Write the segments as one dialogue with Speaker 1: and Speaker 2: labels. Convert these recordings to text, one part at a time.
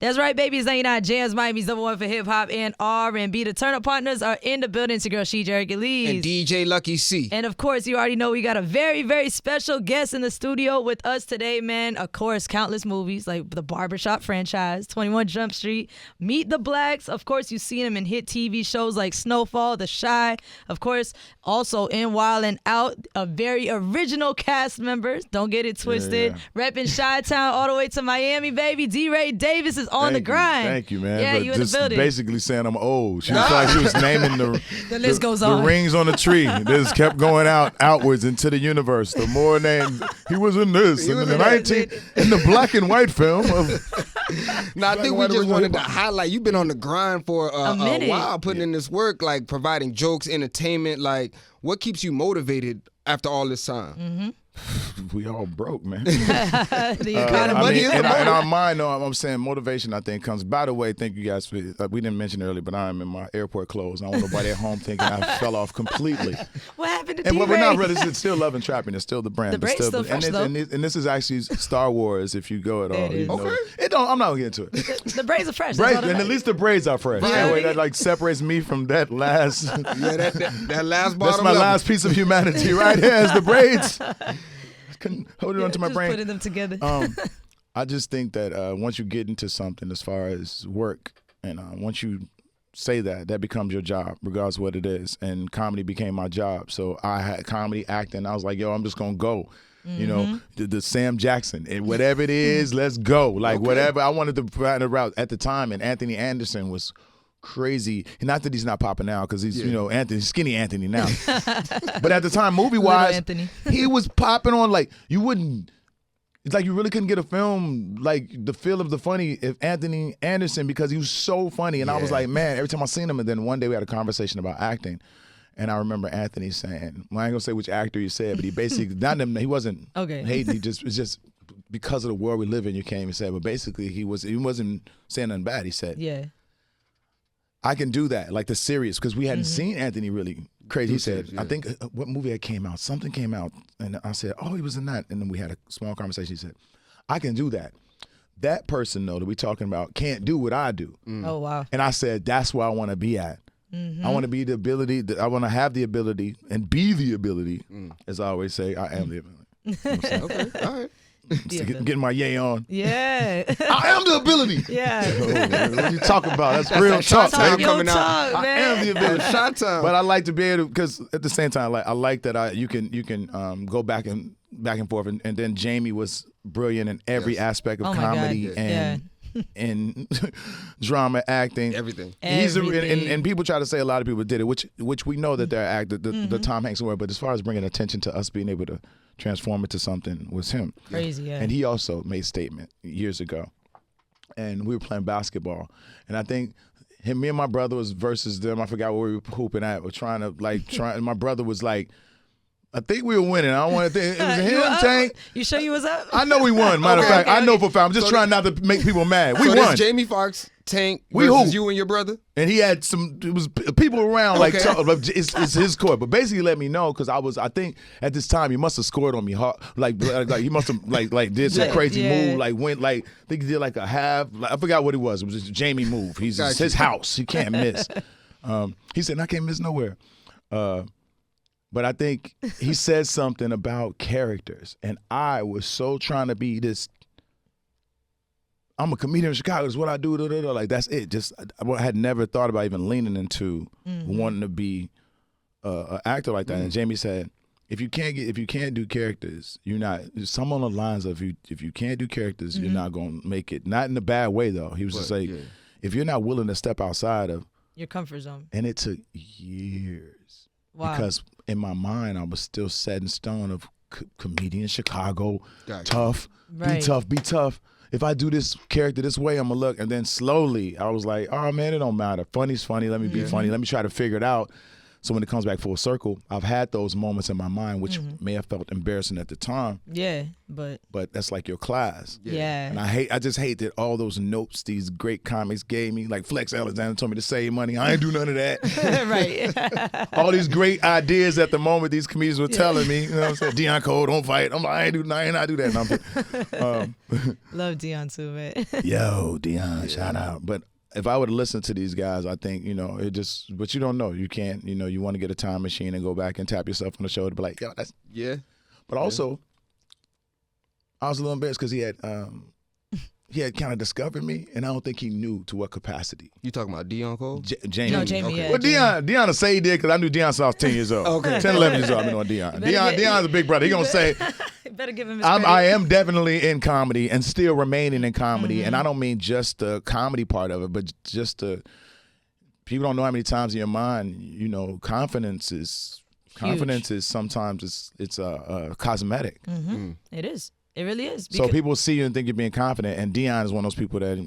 Speaker 1: That's right, baby. It's 99 JAMZ, Miami's #1 for hip-hop and R&B. The turn-up partners are in the building. It's your girl, She Jerica Lee.
Speaker 2: And DJ Lucky C.
Speaker 1: And, of course, you already know we got a very, very special guest in the studio with us today, man. Of course, countless movies like the Barbershop franchise, 21 Jump Street, Meet the Blacks. Of course, you've seen him in hit TV shows like Snowfall, The Chi. Of course, also in Wild and Out, a very original cast member. Don't get it twisted.
Speaker 3: Yeah.
Speaker 1: Repping Chi-Town all the way to Miami, baby. Deray Davis is on the grind.
Speaker 3: Thank you, man.
Speaker 1: Yeah,
Speaker 3: but
Speaker 1: you in the
Speaker 3: just
Speaker 1: building.
Speaker 3: basically saying I'm old. She was like she was naming
Speaker 1: The list goes on.
Speaker 3: The rings on the tree. This kept going outwards into the universe. The more names he was in this,
Speaker 2: He
Speaker 3: in
Speaker 2: was
Speaker 3: the
Speaker 2: in that.
Speaker 3: 19 in the black and white film of.
Speaker 2: Now, I think we just wanted to highlight, you've been on the grind for a
Speaker 1: minute.
Speaker 2: while, putting in this work, like providing jokes, entertainment. Like, what keeps you motivated after all this time?
Speaker 1: Mm-hmm.
Speaker 3: We all broke, man.
Speaker 1: The
Speaker 2: economy.
Speaker 3: in our mind, though, I'm saying motivation, I think, comes. By the way, thank you guys for. We didn't mention earlier, but I'm in my airport clothes. I don't want nobody at home thinking I fell off completely.
Speaker 1: What happened to
Speaker 3: And
Speaker 1: D-Ray?
Speaker 3: we're not really. It's still Love and Trapping. It's still the brand.
Speaker 1: The
Speaker 3: but
Speaker 1: brand's still fresh, though.
Speaker 3: and this is actually Star Wars. If you go at
Speaker 1: There
Speaker 3: all,
Speaker 1: it
Speaker 3: you
Speaker 1: is.
Speaker 3: know.
Speaker 2: Okay.
Speaker 3: It don't. I'm not gonna get into it.
Speaker 1: The braids are fresh. That's
Speaker 3: Braids,
Speaker 1: all that
Speaker 3: and at
Speaker 1: matters.
Speaker 3: least the braids are fresh.
Speaker 1: Right.
Speaker 3: Anyway, that like separates me from that last.
Speaker 2: Yeah, that last bottom
Speaker 3: That's my
Speaker 2: level.
Speaker 3: last piece of humanity right here is the braids. Couldn't hold it onto my
Speaker 1: Just
Speaker 3: brain.
Speaker 1: putting them together.
Speaker 3: I just think that once you get into something as far as work, and once you say that becomes your job, regardless of what it is. And comedy became my job. So I had comedy, acting. I was like, yo, I'm just going to go. You know, the Sam Jackson, and whatever it is, let's go. Like whatever. I wanted to find a route at the time, and Anthony Anderson was crazy. And not that he's not popping now, because he's, you know, skinny Anthony now. But at the time, movie-wise,
Speaker 1: Anthony.
Speaker 3: he was popping on like, you wouldn't, it's like you really couldn't get a film like the feel of the funny if Anthony Anderson, because he was so funny. And I was like, man, every time I seen him, and then one day we had a conversation about acting. And I remember Anthony saying, well, I ain't gonna say which actor he said, but he basically, he wasn't hating, it's just because of the world we live in, you can't even say it. But basically he wasn't saying nothing bad. He said,
Speaker 1: yeah.
Speaker 3: I can do that, like the serious, because we hadn't seen Anthony really crazy. He said,
Speaker 2: serious, yeah.
Speaker 3: I think, what movie that came out? Something came out, and I said, oh, he was in that. And then we had a small conversation. He said, I can do that. That person, though, that we talking about can't do what I do.
Speaker 1: Oh, wow.
Speaker 3: And I said, that's where I want to be at. I want to be the ability, I want to have the ability and be the ability, as I always say, I am the ability. You know what I'm saying?
Speaker 2: Okay, all right.
Speaker 3: Getting my yay on.
Speaker 1: Yeah.
Speaker 3: I am the ability.
Speaker 1: Yeah.
Speaker 3: What you talking about? That's real talk,
Speaker 2: time
Speaker 3: baby.
Speaker 2: coming out.
Speaker 1: Talk,
Speaker 3: I
Speaker 1: man.
Speaker 3: am the ability.
Speaker 2: Shot time.
Speaker 3: But I like to be able to, because at the same time, I like that you can go back and forth, and then Jamie was brilliant in every aspect of
Speaker 1: Oh my God.
Speaker 3: comedy and drama, acting,
Speaker 2: Everything.
Speaker 3: He's
Speaker 1: Everything.
Speaker 3: and people try to say a lot of people did it, which we know that they're actors, the Tom Hanks word. But as far as bringing attention to us being able to transform it to something was him.
Speaker 1: Crazy, yeah.
Speaker 3: And he also made a statement years ago, and we were playing basketball, and I think me and my brother was versus them. I forgot what we were hooping at. We're trying to and my brother was like, I think we were winning. I don't want to think it was
Speaker 1: You
Speaker 3: him,
Speaker 1: up?
Speaker 3: Tank.
Speaker 1: You sure you was up?
Speaker 3: I know we won. Matter of fact, I know for a fact. I'm just trying not to make people mad. We
Speaker 2: So
Speaker 3: won.
Speaker 2: this Jamie Foxx, Tank,
Speaker 3: We
Speaker 2: versus
Speaker 3: hoop.
Speaker 2: you and your brother?
Speaker 3: And he had it was people around like
Speaker 2: Okay.
Speaker 3: it's his court, but basically let me know, because I think at this time he must have scored on me hard, like he must have like did some crazy move, like went like I think he did like a half, I forgot what it was. It was just a Jamie move. It's his house, he can't miss. He said I can't miss nowhere. But I think he said something about characters, and I was so trying to be this. I'm a comedian in Chicago. That's what I do. Like that's it. Just I had never thought about even leaning into wanting to be an actor like that. And Jamie said, if you can't do characters, you're not. Some on the lines of if you can't do characters, you're not gonna make it. Not in a bad way though. He was just like, if you're not willing to step outside of
Speaker 1: Your comfort zone.
Speaker 3: and it took years.
Speaker 1: Wow.
Speaker 3: Because in my mind, I was still set in stone of comedian Chicago,
Speaker 2: Gotcha.
Speaker 3: tough,
Speaker 1: Right.
Speaker 3: be tough. If I do this character this way, I'm going to look. And then slowly, I was like, oh, man, it don't matter. Funny's funny. Let me be funny. Let me try to figure it out. So when it comes back full circle, I've had those moments in my mind, which may have felt embarrassing at the time.
Speaker 1: Yeah, but
Speaker 3: that's like your class.
Speaker 1: Yeah.
Speaker 3: And I just hate that all those notes these great comics gave me, like Flex Alexander told me to save money. I ain't do none of that.
Speaker 1: Right.
Speaker 3: All these great ideas at the moment these comedians were telling me. You know what I'm saying? Deion Cole, don't fight. I'm like, I ain't not do that.
Speaker 1: Love Deion too, man.
Speaker 3: Yo, Deion, shout out. But if I would listen to these guys, I think, it just, but you don't know. You can't, you want to get a time machine and go back and tap yourself on the shoulder, be like, yo, that's.
Speaker 2: Yeah.
Speaker 3: But also, I was a little embarrassed because he had kind of discovered me, and I don't think he knew to what capacity.
Speaker 2: You talking about Deion Cole?
Speaker 3: Jamie.
Speaker 1: No, Jamie,
Speaker 2: Okay.
Speaker 1: yeah.
Speaker 3: Well, Deion will say he did because I knew Deion since I was 10 years old.
Speaker 2: Okay.
Speaker 3: 10, 11 years old, I've been on Deion. Deion's a big brother. He going to say,
Speaker 1: Better give him his
Speaker 3: I am definitely in comedy and still remaining in comedy. And I don't mean just the comedy part of it, but just the, people don't know how many times in your mind, confidence is sometimes it's cosmetic.
Speaker 1: It is. It really is.
Speaker 3: So people see you and think you're being confident, and Deion is one of those people that,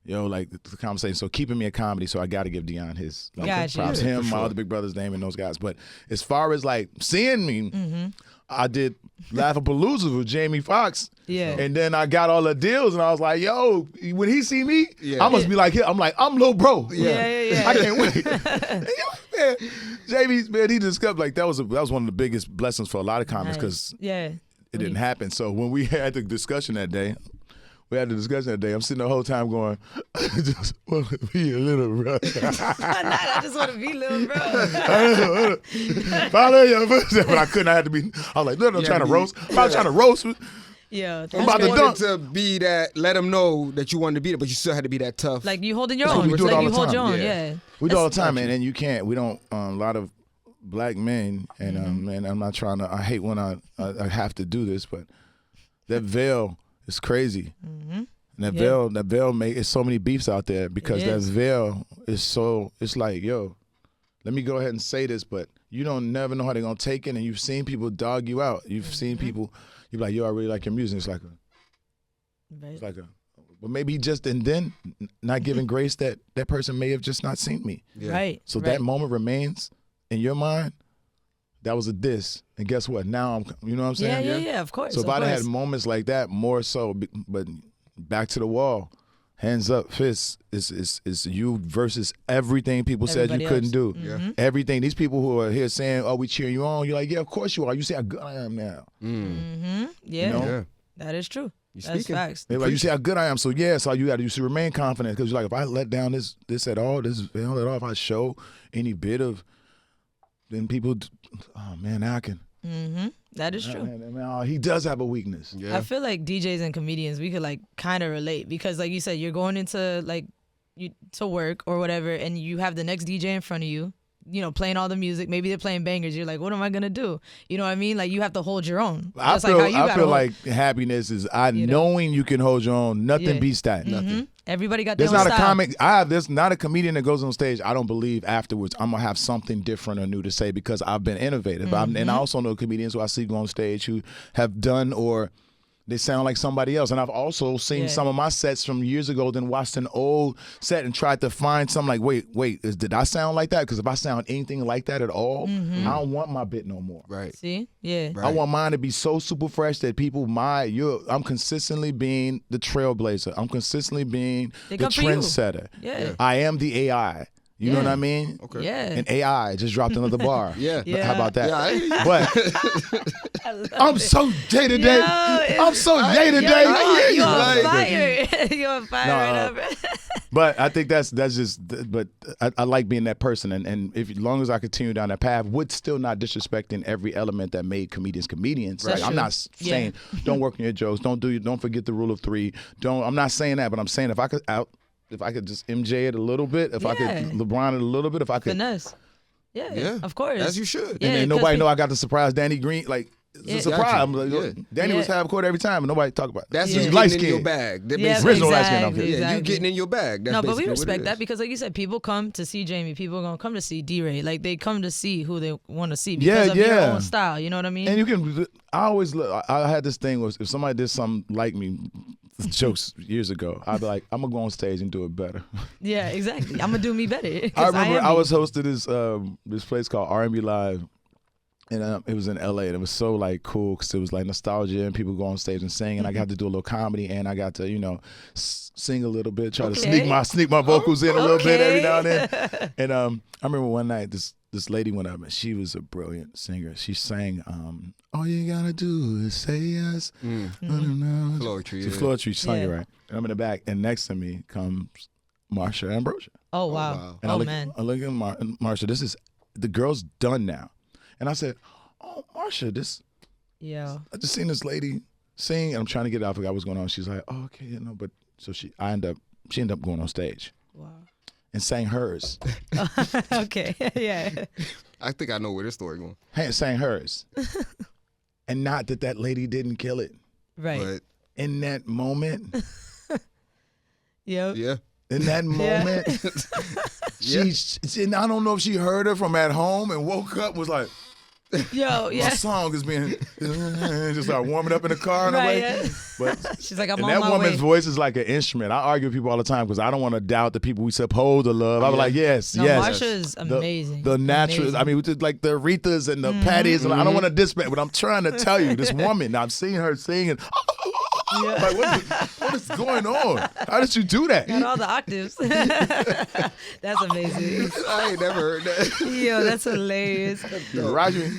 Speaker 3: like the conversation. So keeping me in comedy, so I got to give Deion his
Speaker 1: Gotcha.
Speaker 3: props.
Speaker 2: Yeah,
Speaker 3: Him,
Speaker 2: for
Speaker 3: my
Speaker 2: sure.
Speaker 3: other big brother's name, and those guys. But as far as like seeing me, I did Laugh-A-Palooza with Jamie Foxx.
Speaker 1: Yeah.
Speaker 3: And then I got all the deals, and I was like, yo, when he see me,
Speaker 2: Yeah.
Speaker 3: I must be like him. I'm like, I'm little bro.
Speaker 1: Yeah.
Speaker 3: I can't wait. Man, Jamie, man, he discovered like that was one of the biggest blessings for a lot of comics because
Speaker 1: yeah.
Speaker 3: it didn't happen. So when we had the discussion that day, I'm sitting the whole time going, I just want to be a little bro.
Speaker 1: I just want to be little bro.
Speaker 3: Follow your footsteps. But I couldn't. I had to be. I was like, look, I'm trying to roast. If I was trying to roast.
Speaker 1: Yeah.
Speaker 3: I'm about to
Speaker 2: You
Speaker 3: dunk.
Speaker 2: wanted to be that, let them know that you wanted to be that, but you still had to be that tough.
Speaker 1: Like you holding your
Speaker 3: That's what
Speaker 1: own.
Speaker 3: we do
Speaker 1: Like
Speaker 3: all
Speaker 1: you
Speaker 3: the
Speaker 1: hold
Speaker 3: time.
Speaker 1: your own.
Speaker 2: Yeah.
Speaker 1: Yeah.
Speaker 3: We do all the time, and you can't. We don't. A lot of black men, and man, I'm not trying to. I hate when I have to do this, but that veil is crazy. And that veil it's so many beefs out there because that veil is so. It's like, yo, let me go ahead and say this, but you don't never know how they're gonna take it, and you've seen people dog you out. You've seen people. You're like, yo, I really like your music. It's like a. But maybe just and then not giving grace that person may have just not seen me.
Speaker 2: Yeah.
Speaker 1: Right.
Speaker 3: So that moment remains in your mind. That was a diss, and guess what? Now I'm. You know what I'm saying?
Speaker 1: Yeah. Of course.
Speaker 3: So if I'd had moments like that, more so, but back to the wall, hands up, fists. Is you versus everything people said you couldn't do.
Speaker 2: Yeah.
Speaker 3: Everything. These people who are here saying, "Oh, we cheering you on," you're like, "Yeah, of course you are." You see how good I am now.
Speaker 1: Yeah.
Speaker 3: You know?
Speaker 2: Yeah.
Speaker 1: That is true.
Speaker 2: You
Speaker 1: That's
Speaker 2: speaking.
Speaker 1: facts.
Speaker 3: They're like, you see how good I am. So yeah, so you should remain confident because you're like, if I let down this at all, if I show any bit of, then people, oh man, now I can.
Speaker 1: That is true.
Speaker 3: Man, he does have a weakness.
Speaker 2: Yeah.
Speaker 1: I feel like DJs and comedians, we could like kind of relate because like you said, you're going into like to work or whatever, and you have the next DJ in front of you, playing all the music. Maybe they're playing bangers. You're like, what am I gonna do? You know what I mean? Like you have to hold your own.
Speaker 3: I
Speaker 1: Just
Speaker 3: feel
Speaker 1: like how you gotta hold.
Speaker 3: like happiness is knowing you can hold your own. Nothing beats that. Nothing.
Speaker 1: Everybody got their
Speaker 3: There's
Speaker 1: own
Speaker 3: not a
Speaker 1: style.
Speaker 3: comic. There's not a comedian that goes on stage. I don't believe afterwards I'm gonna have something different or new to say because I've been innovative. And I also know comedians who I see go on stage who have done or they sound like somebody else. And I've also seen some of my sets from years ago, then watched an old set and tried to find something like, wait, did I sound like that? Because if I sound anything like that at all, I don't want my bit no more.
Speaker 2: Right.
Speaker 1: See? Yeah.
Speaker 2: Right.
Speaker 3: I want mine to be so super fresh that people, I'm consistently being the trailblazer. I'm consistently being
Speaker 1: They
Speaker 3: the
Speaker 1: come for you.
Speaker 3: trendsetter.
Speaker 1: Yeah.
Speaker 3: I am the AI. You know what I mean?
Speaker 2: Okay.
Speaker 1: Yeah.
Speaker 3: And AI just dropped another bar.
Speaker 2: Yeah.
Speaker 1: Yeah.
Speaker 3: How about that?
Speaker 2: Yeah, I hear you.
Speaker 3: But I'm so day to day.
Speaker 1: Yo,
Speaker 3: I'm so day to day.
Speaker 1: You're on
Speaker 2: Like-
Speaker 1: fire. You're on fire right now.
Speaker 3: But I think that's just. But I like being that person, and if as long as I continue down that path, with still not disrespecting every element that made comedians comedians.
Speaker 1: That's
Speaker 3: Like, I'm
Speaker 1: true.
Speaker 3: not saying don't work on your jokes, don't forget the rule of three. I'm not saying that, but I'm saying if I could just MJ it a little bit, if I could
Speaker 1: Yeah.
Speaker 3: LeBron it a little bit, if I could,
Speaker 1: Finesse. Yeah.
Speaker 2: Yeah.
Speaker 1: Of course.
Speaker 2: As you should.
Speaker 1: Yeah.
Speaker 3: and
Speaker 1: 'cause
Speaker 3: nobody
Speaker 1: we-
Speaker 3: know I got to surprise Danny Green. Like it's
Speaker 1: Yeah.
Speaker 3: a surprise.
Speaker 2: Gotcha.
Speaker 3: I'm like,
Speaker 2: Yeah.
Speaker 3: Danny was
Speaker 1: Yeah.
Speaker 3: half court every time, and nobody talk about it.
Speaker 2: That's
Speaker 1: Yeah.
Speaker 2: just
Speaker 3: light
Speaker 2: getting in your
Speaker 3: skin.
Speaker 2: bag. That
Speaker 1: Yeah,
Speaker 2: basically-
Speaker 3: Original light skin, I'm
Speaker 1: exactly,
Speaker 3: here.
Speaker 2: Yeah, you
Speaker 1: exactly.
Speaker 2: getting in your bag. That's
Speaker 1: No, but we
Speaker 2: basically what it
Speaker 1: respect that
Speaker 2: is.
Speaker 1: because, like you said, people come to see Jamie. People are gonna come to see Deray. Like they come to see who they want to see because
Speaker 3: Yeah,
Speaker 1: of your
Speaker 3: yeah.
Speaker 1: own style. You know what I mean?
Speaker 3: And you can. I always look. I had this thing was if somebody did something like me, jokes years ago. I'd be like, I'm gonna go on stage and do it better.
Speaker 1: Yeah, exactly. I'm gonna do me better.
Speaker 3: I remember I was hosting this place called R&B Live. And it was in LA, and it was so like cool because it was like nostalgia, and people go on stage and sing, and I got to do a little comedy, and I got to sing a little bit, try to sneak my vocals in a little bit every now and then. And I remember one night this lady went up, and she was a brilliant singer. She sang "All You Gotta Do Is Say Yes."
Speaker 2: Floetry.
Speaker 3: Floetry, she sang it right. And I'm in the back, and next to me comes Marsha Ambrosia.
Speaker 1: Oh wow!
Speaker 3: And I look at Marsha. The girl's done now. And I said, "Oh, Marsha, I just seen this lady sing, and I'm trying to get it out. I forgot what's going on." She's like, "Oh, okay, but so she ended up going on stage, and sang hers."
Speaker 1: Okay, yeah.
Speaker 2: I think I know where this story going.
Speaker 3: Sang hers, and not that lady didn't kill it,
Speaker 1: right?
Speaker 2: But
Speaker 3: in that moment,
Speaker 1: yeah.
Speaker 3: In that moment, I don't know if she heard her from at home and woke up and was like,
Speaker 1: Yo, yeah.
Speaker 3: My song is being just start warming up in the car in a way.
Speaker 1: Yeah.
Speaker 3: But
Speaker 1: she's like, I'm
Speaker 3: and
Speaker 1: on
Speaker 3: that
Speaker 1: my
Speaker 3: woman's
Speaker 1: way.
Speaker 3: voice is like an instrument. I argue with people all the time because I don't want to doubt the people we supposed to love. I was like, yes.
Speaker 1: Marsha is amazing.
Speaker 3: The natural,
Speaker 1: amazing.
Speaker 3: I mean, like the Aretha's and the Patties. And I don't want to dismiss, but I'm trying to tell you, this woman, I'm seeing her singing. Like, what is going on? How did you do that?
Speaker 1: Got all the octaves. That's amazing.
Speaker 2: I ain't never heard that.
Speaker 1: Yo, that's hilarious.
Speaker 3: Roger.